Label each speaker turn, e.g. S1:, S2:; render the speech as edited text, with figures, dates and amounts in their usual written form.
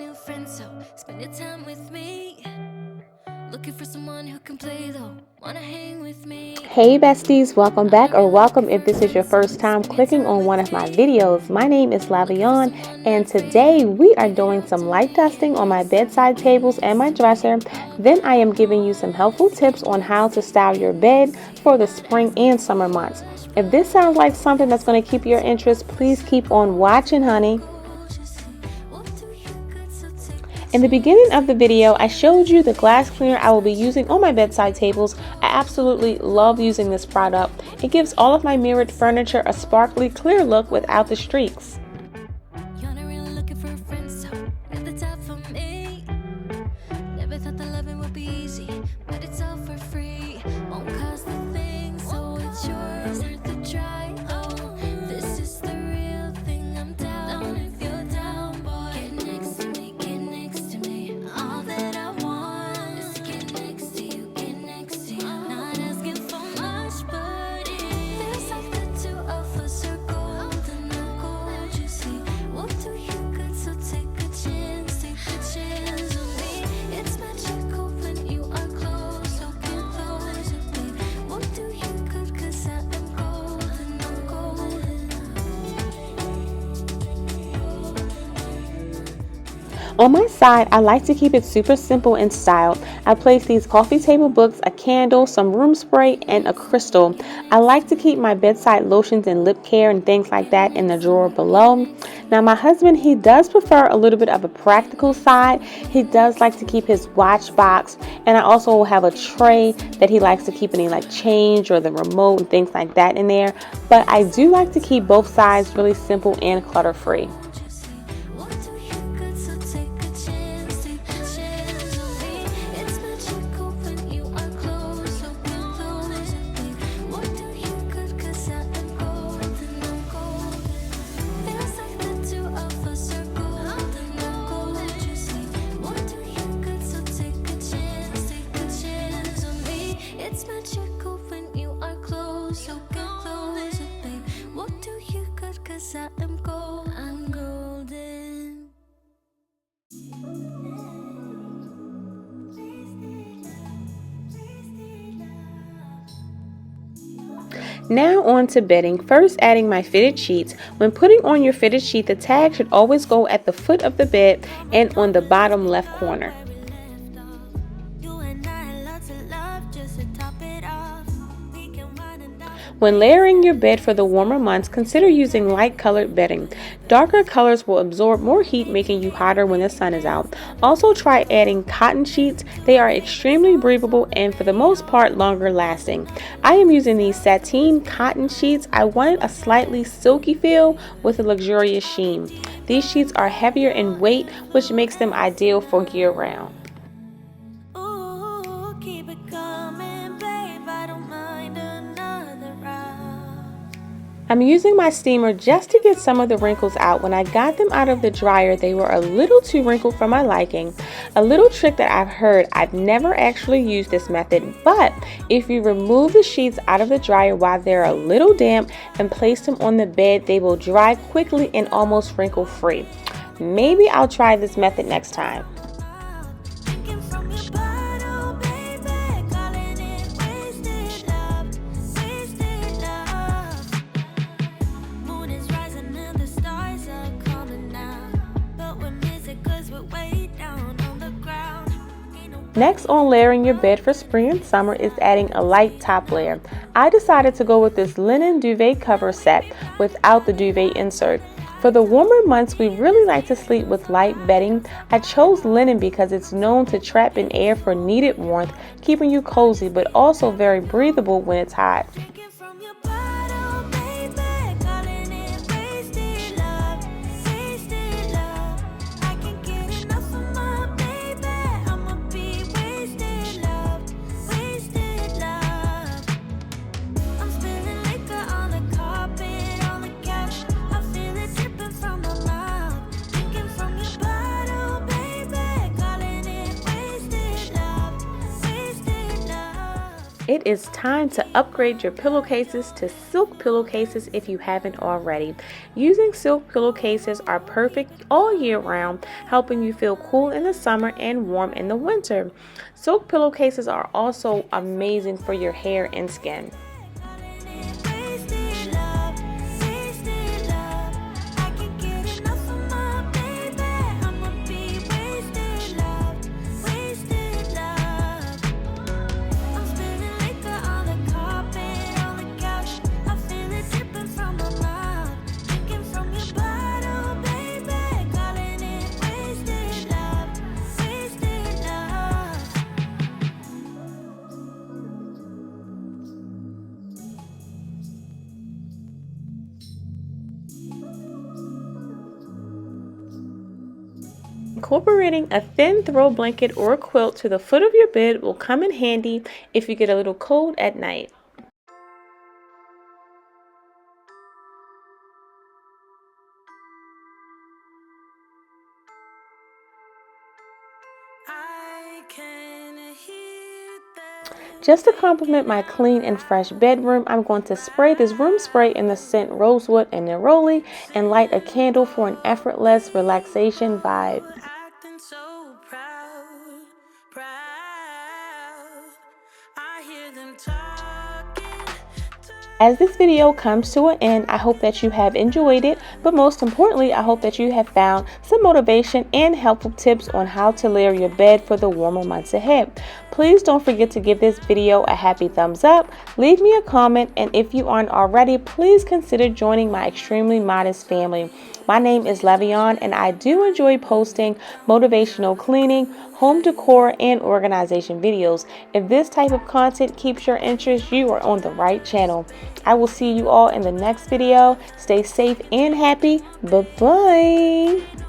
S1: new friend, so spend your time with me. Looking for someone who can play though, wanna hang with me.
S2: Hey besties, welcome back, or welcome if this is your first time clicking on one of my videos. My name is Lavion, and today we are doing some light dusting on my bedside tables and my dresser. Then I am giving you some helpful tips on how to style your bed for the spring and summer months. If this sounds like something that's going to keep your interest, please keep on watching, honey. In the beginning of the video, I showed you the glass cleaner I will be using on my bedside tables. I absolutely love using this product. It gives all of my mirrored furniture a sparkly, clear look without the streaks. On my side, I like to keep it super simple and styled. I place these coffee table books, a candle, some room spray, and a crystal. I like to keep my bedside lotions and lip care and things like that in the drawer below. Now my husband, he does prefer a little bit of a practical side. He does like to keep his watch box, and I also will have a tray that he likes to keep any like change or the remote and things like that in there. But I do like to keep both sides really simple and clutter free.
S1: I'm golden.
S2: Now on to bedding. First, adding my fitted sheets. When putting on your fitted sheet, the tag should always go at the foot of the bed and on the bottom left corner. When layering your bed for the warmer months, consider using light colored bedding. Darker colors will absorb more heat, making you hotter when the sun is out. Also try adding cotton sheets. They are extremely breathable and for the most part longer lasting. I am using these sateen cotton sheets. I wanted a slightly silky feel with a luxurious sheen. These sheets are heavier in weight, which makes them ideal for year round. I'm using my steamer just to get some of the wrinkles out. When I got them out of the dryer, they were a little too wrinkled for my liking. A little trick that I've heard, I've never actually used this method, but if you remove the sheets out of the dryer while they're a little damp and place them on the bed, they will dry quickly and almost wrinkle free. Maybe I'll try this method next time. Next on layering your bed for spring and summer is adding a light top layer. I decided to go with this linen duvet cover set without the duvet insert. For the warmer months, we really like to sleep with light bedding. I chose linen because it's known to trap in air for needed warmth, keeping you cozy but also very breathable when it's hot. It is time to upgrade your pillowcases to silk pillowcases if you haven't already. Using silk pillowcases are perfect all year round, helping you feel cool in the summer and warm in the winter. Silk pillowcases are also amazing for your hair and skin. Incorporating a thin throw blanket or a quilt to the foot of your bed will come in handy if you get a little cold at night. Just to complement my clean and fresh bedroom, I'm going to spray this room spray in the scent rosewood and neroli and light a candle for an effortless relaxation vibe. As this video comes to an end, I hope that you have enjoyed it, but most importantly, I hope that you have found some motivation and helpful tips on how to layer your bed for the warmer months ahead. Please don't forget to give this video a happy thumbs up, leave me a comment, and if you aren't already, please consider joining my extremely modest family. My name is Levion, and I do enjoy posting motivational cleaning, home decor, and organization videos. If this type of content keeps your interest, you are on the right channel. I will see you all in the next video. Stay safe and happy. Bye-bye.